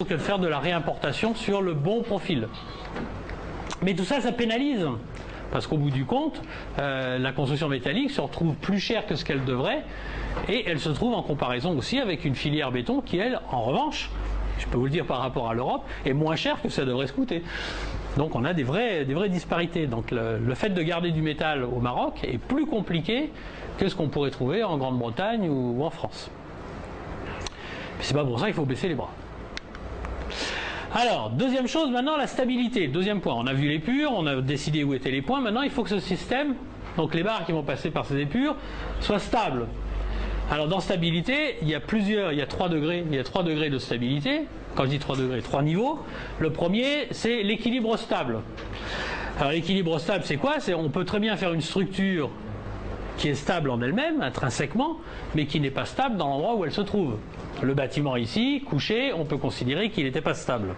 que de faire de la réimportation sur le bon profil. Mais tout ça, ça pénalise. Parce qu'au bout du compte, la construction métallique se retrouve plus chère que ce qu'elle devrait, et elle se trouve en comparaison aussi avec une filière béton qui, elle, en revanche, je peux vous le dire par rapport à l'Europe, est moins chère que ça devrait se coûter. Donc on a des vraies disparités. Donc le fait de garder du métal au Maroc est plus compliqué que ce qu'on pourrait trouver en Grande-Bretagne ou en France. C'est pas pour ça qu'il faut baisser les bras. Alors, deuxième chose, maintenant la stabilité. Deuxième point, on a vu l'épure, on a décidé où étaient les points. Maintenant, il faut que ce système, donc les barres qui vont passer par ces épures, soient stables. Alors, dans stabilité, il y a 3 degrés. Il y a 3 degrés de stabilité. Quand je dis 3 degrés, 3 niveaux. Le premier, c'est l'équilibre stable. Alors, l'équilibre stable, c'est quoi? On peut très bien faire une structure qui est stable en elle-même, intrinsèquement, mais qui n'est pas stable dans l'endroit où elle se trouve. Le bâtiment ici, couché, on peut considérer qu'il n'était pas stable.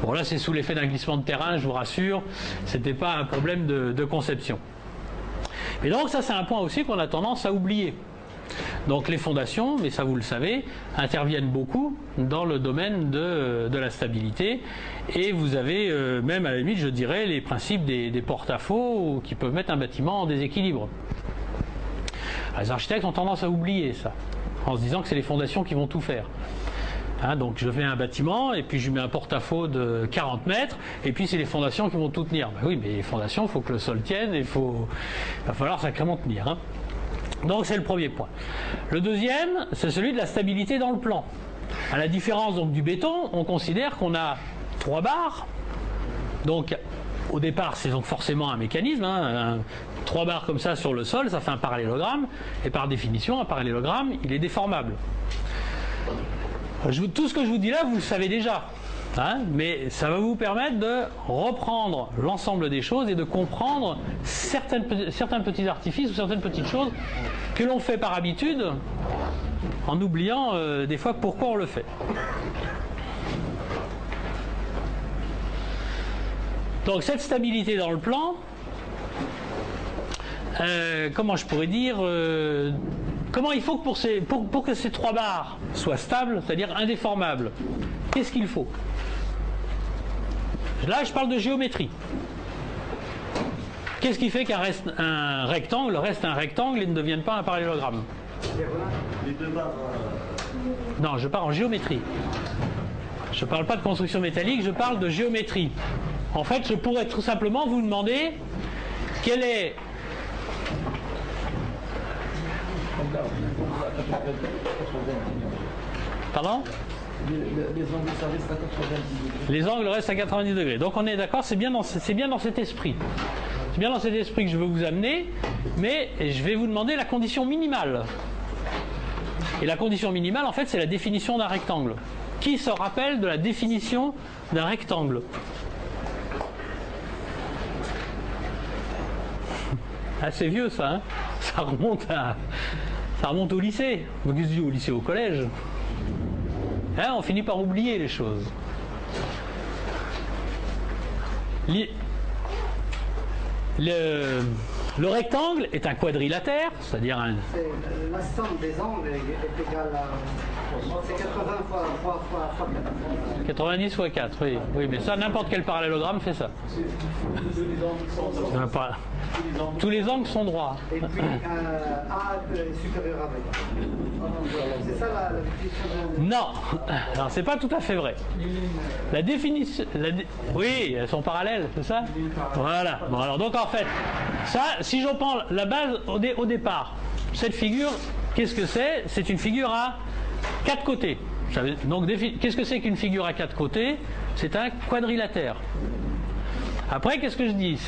Bon, là c'est sous l'effet d'un glissement de terrain, je vous rassure, c'était pas un problème de conception. Et donc ça c'est un point aussi qu'on a tendance à oublier. Donc les fondations, mais ça vous le savez, interviennent beaucoup dans le domaine de la stabilité, et vous avez même à la limite, je dirais, les principes des porte-à-faux qui peuvent mettre un bâtiment en déséquilibre. Les architectes ont tendance à oublier ça, en se disant que c'est les fondations qui vont tout faire. Hein, donc je fais un bâtiment et puis je mets un porte-à-faux de 40 mètres et puis c'est les fondations qui vont tout tenir. Ben oui, mais les fondations, il faut que le sol tienne et il va falloir sacrément tenir. Hein. Donc c'est le premier point. Le deuxième, c'est celui de la stabilité dans le plan. À la différence donc, du béton, on considère qu'on a 3 barres. Donc au départ, c'est donc forcément un mécanisme. Hein, 3 barres comme ça sur le sol, ça fait un parallélogramme. Et par définition, un parallélogramme, il est déformable. Tout ce que je vous dis là, vous le savez déjà. Hein, mais ça va vous permettre de reprendre l'ensemble des choses et de comprendre certains petits artifices ou certaines petites choses que l'on fait par habitude en oubliant des fois pourquoi on le fait. Donc cette stabilité dans le plan, comment je pourrais dire, comment il faut que pour que ces 3 barres soient stables, c'est-à-dire indéformables, qu'est-ce qu'il faut? Là, je parle de géométrie. Qu'est-ce qui fait qu'un rectangle reste un rectangle et ne devienne pas un parallélogramme? Les 2 barres. Non, je parle en géométrie. Je ne parle pas de construction métallique, je parle de géométrie. En fait, je pourrais tout simplement vous demander quel est... Pardon? Les angles, ça reste à 90 degrés. Les angles restent à 90 degrés. Donc on est d'accord, c'est bien dans cet esprit. C'est bien dans cet esprit que je veux vous amener, mais je vais vous demander la condition minimale. Et la condition minimale, en fait, c'est la définition d'un rectangle. Qui se rappelle de la définition d'un rectangle? Assez vieux ça, hein, ça remonte au lycée. Au lycée, au collège. Hein, on finit par oublier les choses. Le rectangle est un quadrilatère, c'est-à-dire un... La somme des angles est égale à... C'est 80 fois 4. 90 fois 4, oui. Oui, mais ça, n'importe quel parallélogramme fait ça. Tous les angles sont droits. Et puis A est supérieur à B. C'est ça la définition de... Non, alors c'est pas tout à fait vrai. La définition... Oui, elles sont parallèles, c'est ça? Voilà. Bon, alors donc en fait, ça, si je prends la base au départ, cette figure, qu'est-ce que c'est? C'est une figure à 4 côtés. Donc qu'est-ce que c'est qu'une figure à 4 côtés? C'est un quadrilatère. Après, qu'est-ce que je dis?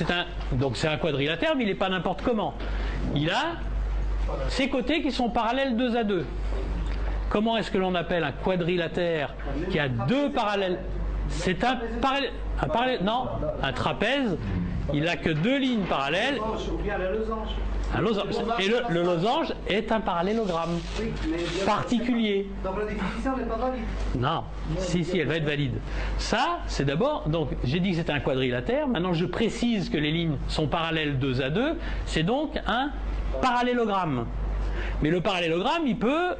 Donc c'est un quadrilatère, mais il n'est pas n'importe comment. Il a ses côtés qui sont parallèles 2 à 2. Comment est-ce que l'on appelle un quadrilatère qui a 2 parallèles? C'est un parallèle. Non, un trapèze, il n'a que 2 lignes parallèles. Un losange. Et le losange est un parallélogramme particulier. Donc la définition n'est pas valide. Non, si, elle va être valide. Ça, c'est d'abord, donc j'ai dit que c'était un quadrilatère, maintenant je précise que les lignes sont parallèles 2 à 2, c'est donc un parallélogramme. Mais le parallélogramme, il peut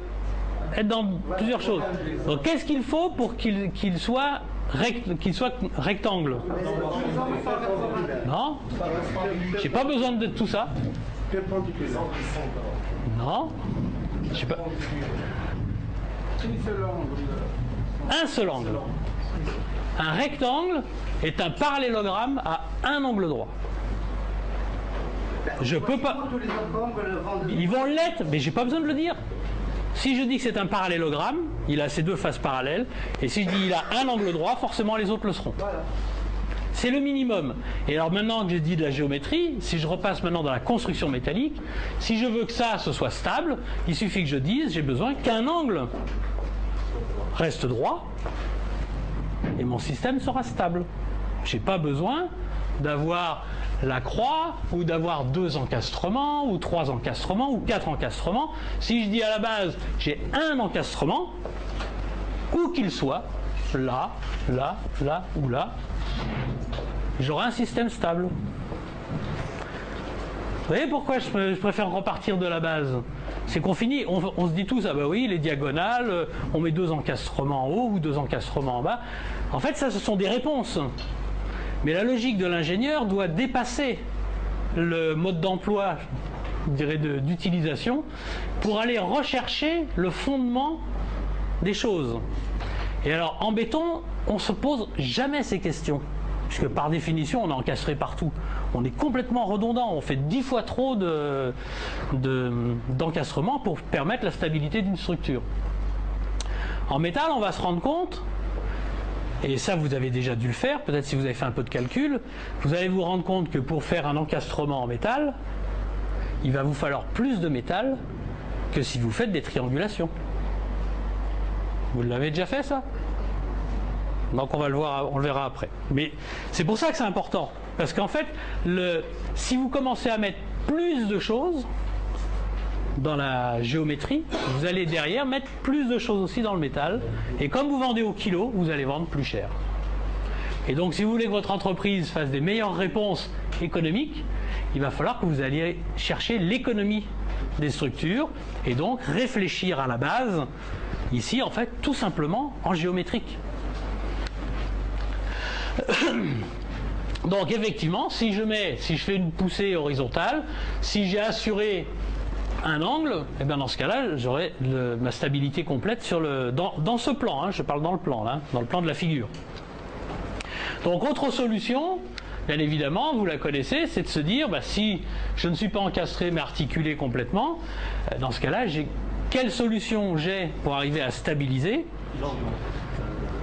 être dans plusieurs choses. Donc qu'est-ce qu'il faut pour qu'il soit rectangle? Non, j'ai pas besoin de tout ça. Non, je sais pas. Un seul angle. Un rectangle est un parallélogramme à un angle droit. Je peux pas. Ils vont l'être, mais j'ai pas besoin de le dire. Si je dis que c'est un parallélogramme, il a ses deux faces parallèles, et si je dis qu'il a un angle droit, forcément les autres le seront. C'est le minimum. Et alors maintenant que j'ai dit de la géométrie, si je repasse maintenant dans la construction métallique, si je veux que ça ce soit stable, il suffit que je dise j'ai besoin qu'un angle reste droit, et mon système sera stable. Je n'ai pas besoin d'avoir la croix, ou d'avoir 2 encastrements, ou 3 encastrements, ou 4 encastrements. Si je dis à la base, j'ai un encastrement, où qu'il soit, là, là, là ou là, j'aurai un système stable. Vous voyez pourquoi je préfère repartir de la base? C'est qu'on finit, on se dit tous, ah bah oui, les diagonales, on met 2 encastrements en haut ou 2 encastrements en bas. En fait, ça, ce sont des réponses. Mais la logique de l'ingénieur doit dépasser le mode d'emploi, je dirais, d'utilisation, pour aller rechercher le fondement des choses. Et alors, en béton, on ne se pose jamais ces questions, puisque par définition, on est encastré partout. On est complètement redondant, on fait 10 fois trop d'encastrement pour permettre la stabilité d'une structure. En métal, on va se rendre compte, et ça vous avez déjà dû le faire, peut-être si vous avez fait un peu de calcul, vous allez vous rendre compte que pour faire un encastrement en métal, il va vous falloir plus de métal que si vous faites des triangulations. Vous l'avez déjà fait ça? Donc on va le voir, on le verra après. Mais c'est pour ça que c'est important. Parce qu'en fait, si vous commencez à mettre plus de choses dans la géométrie, vous allez derrière mettre plus de choses aussi dans le métal. Et comme vous vendez au kilo, vous allez vendre plus cher. Et donc si vous voulez que votre entreprise fasse des meilleures réponses économiques, il va falloir que vous alliez chercher l'économie des structures et donc réfléchir à la base, ici en fait tout simplement en géométrique. Donc effectivement, si je fais une poussée horizontale, si j'ai assuré un angle, et bien dans ce cas-là, j'aurai ma stabilité complète dans ce plan, hein, je parle dans le plan, là, dans le plan de la figure. Donc autre solution, bien évidemment, vous la connaissez, c'est de se dire, si je ne suis pas encastré mais articulé complètement, dans ce cas-là, quelle solution j'ai pour arriver à stabiliser?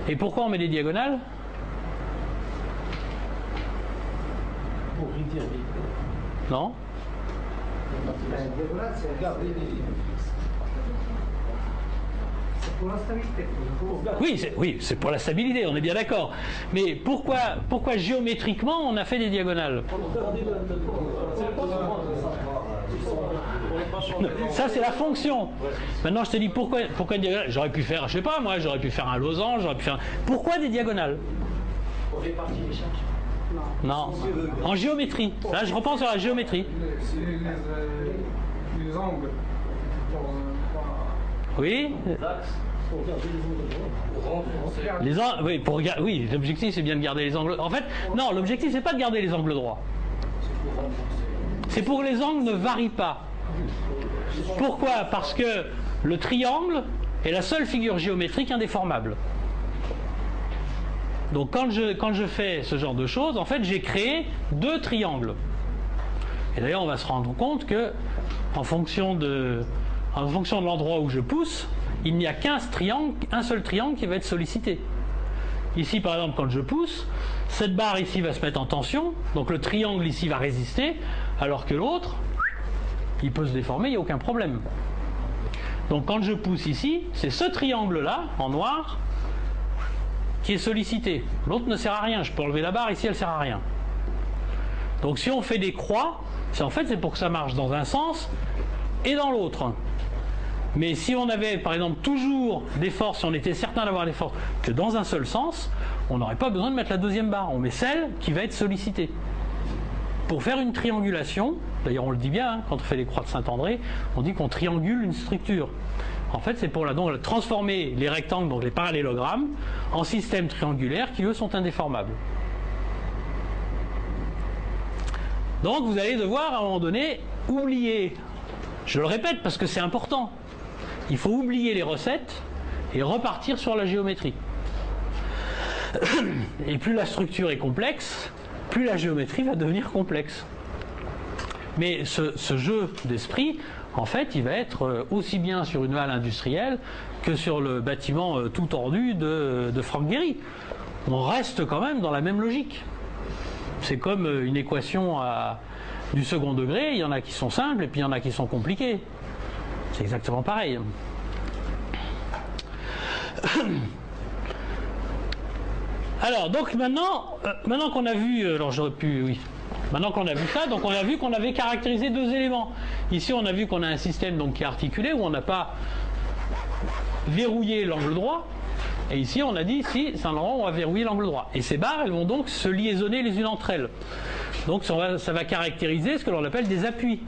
Et pourquoi on met des diagonales? Non? C'est pour la stabilité. Oui, c'est pour la stabilité, on est bien d'accord. Mais pourquoi géométriquement on a fait des diagonales? Ça c'est la fonction. Maintenant je te dis pourquoi une diagonale? J'aurais pu faire, je sais pas moi, j'aurais pu faire un losange, j'aurais pu faire. Pourquoi des diagonales? Pour répartir les charges. Non, en géométrie. Là, je repense à la géométrie. Les angles. Oui. Oui, l'objectif c'est bien de garder les angles. En fait, non, l'objectif c'est pas de garder les angles droits. C'est pour que les angles ne varient pas. Pourquoi? Parce que le triangle est la seule figure géométrique indéformable. Donc quand je fais ce genre de choses, en fait j'ai créé 2 triangles. Et d'ailleurs on va se rendre compte que en fonction de l'endroit où je pousse, il n'y a un seul triangle qui va être sollicité. Ici par exemple quand je pousse, cette barre ici va se mettre en tension, donc le triangle ici va résister, alors que l'autre, il peut se déformer, il n'y a aucun problème. Donc quand je pousse ici, c'est ce triangle là, en noir, qui est sollicité. L'autre ne sert à rien. Je peux enlever la barre, ici elle ne sert à rien. Donc si on fait des croix, c'est pour que ça marche dans un sens et dans l'autre. Mais si on avait par exemple toujours des forces, si on était certain d'avoir des forces que dans un seul sens, on n'aurait pas besoin de mettre la deuxième barre. On met celle qui va être sollicitée. Pour faire une triangulation, d'ailleurs on le dit bien, hein, quand on fait les croix de Saint-André, on dit qu'on triangule une structure. En fait, c'est pour donc, transformer les rectangles, donc les parallélogrammes, en systèmes triangulaires qui, eux, sont indéformables. Donc, vous allez devoir, à un moment donné, oublier, je le répète parce que c'est important, il faut oublier les recettes et repartir sur la géométrie. Et plus la structure est complexe, plus la géométrie va devenir complexe. Mais ce jeu d'esprit, en fait, il va être aussi bien sur une halle industrielle que sur le bâtiment tout tordu de Frank Gehry. On reste quand même dans la même logique. C'est comme une équation du second degré, il y en a qui sont simples et puis il y en a qui sont compliquées. C'est exactement pareil. Alors, donc maintenant qu'on a vu, alors j'aurais pu, oui, maintenant qu'on a vu ça, donc on a vu qu'on avait caractérisé deux éléments. Ici, on a vu qu'on a un système donc, qui est articulé, où on n'a pas verrouillé l'angle droit, et ici, on a dit, si, c'est un endroit où on va verrouiller l'angle droit. Et ces barres, elles vont donc se liaisonner les unes entre elles. Donc ça va caractériser ce que l'on appelle des appuis,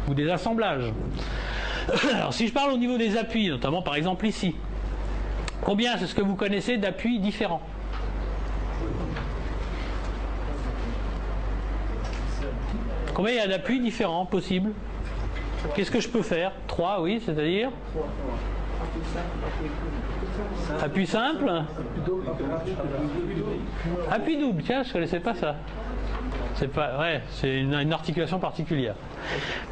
ou des assemblages. Alors, si je parle au niveau des appuis, notamment par exemple ici, combien est-ce que vous connaissez d'appuis différents ? Combien il y a d'appuis différents possibles? Qu'est-ce que je peux faire? 3, oui, c'est-à-dire appui simple. Appui double, tiens, je ne connaissais pas ça. C'est pas, ouais, c'est une articulation particulière.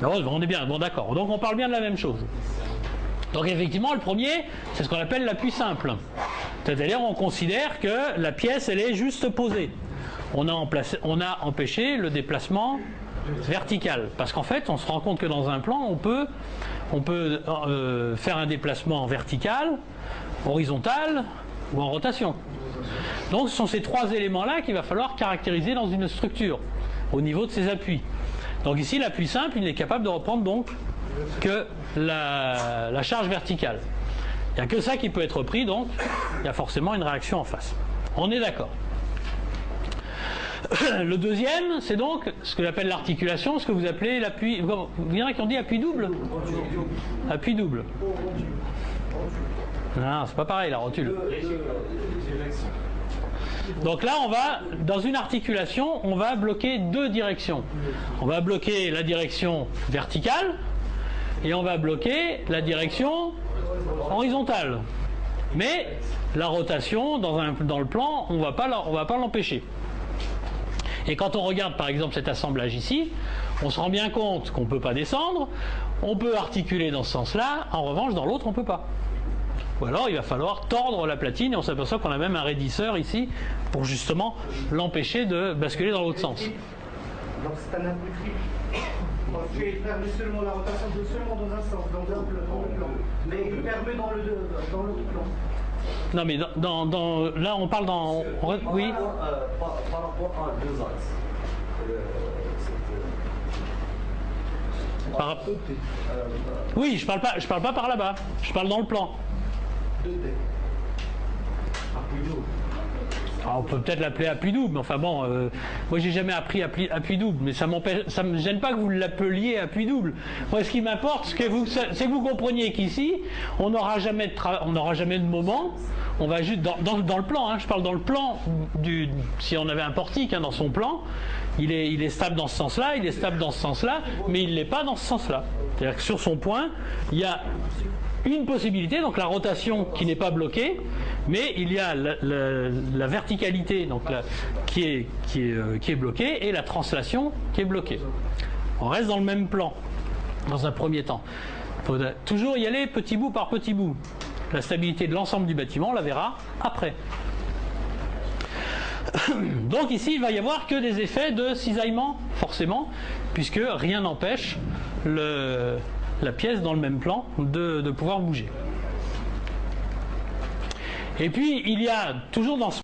Mais on est bien, bon d'accord. Donc on parle bien de la même chose. Donc effectivement, le premier, c'est ce qu'on appelle l'appui simple. C'est-à-dire on considère que la pièce, elle est juste posée. On a empêché le déplacement vertical. Parce qu'en fait, on se rend compte que dans un plan, on peut faire un déplacement vertical, horizontal ou en rotation. Donc ce sont ces trois éléments-là qu'il va falloir caractériser dans une structure, au niveau de ses appuis. Donc ici, l'appui simple, il n'est capable de reprendre donc que la charge verticale. Il n'y a que ça qui peut être pris, donc il y a forcément une réaction en face. On est d'accord. Le deuxième, c'est donc ce que j'appelle l'articulation, ce que vous appelez l'appui. Il y en a qui ont dit appui double. Appui double. Non, c'est pas pareil la rotule. Donc là, on va, dans une articulation, on va bloquer deux directions. On va bloquer la direction verticale et on va bloquer la direction horizontale. Mais la rotation, dans le plan, on va pas l'empêcher. Et quand on regarde par exemple cet assemblage ici, on se rend bien compte qu'on ne peut pas descendre, on peut articuler dans ce sens-là, en revanche dans l'autre on ne peut pas. Ou alors il va falloir tordre la platine et on s'aperçoit qu'on a même un raidisseur ici pour justement l'empêcher de basculer dans l'autre sens. Donc c'est un appui triple. Il permet seulement la rotation seulement dans un sens, dans le plan. Mais il permet dans l'autre plan. Non mais là on parle dans... Oui. Par rapport à deux axes. Oui, je parle pas par là-bas. Je parle dans le plan. Alors, on peut peut-être l'appeler appui double, mais enfin bon, moi j'ai jamais appris appui double, mais ça me gêne pas que vous l'appeliez appui double. Moi ce qui m'importe, c'est que vous compreniez qu'ici, on n'aura jamais de moment, on va juste dans le plan, hein, je parle dans le plan si on avait un portique hein, dans son plan, il est stable dans ce sens-là, il est stable dans ce sens-là, mais il ne l'est pas dans ce sens-là. C'est-à-dire que sur son point, il y a une possibilité, donc la rotation qui n'est pas bloquée, mais il y a la verticalité donc qui est bloquée et la translation qui est bloquée. On reste dans le même plan dans un premier temps. Il faut toujours y aller petit bout par petit bout. La stabilité de l'ensemble du bâtiment, on la verra après. Donc ici, il va y avoir que des effets de cisaillement, forcément, puisque rien n'empêche la pièce dans le même plan de pouvoir bouger. Et puis il y a toujours dans ce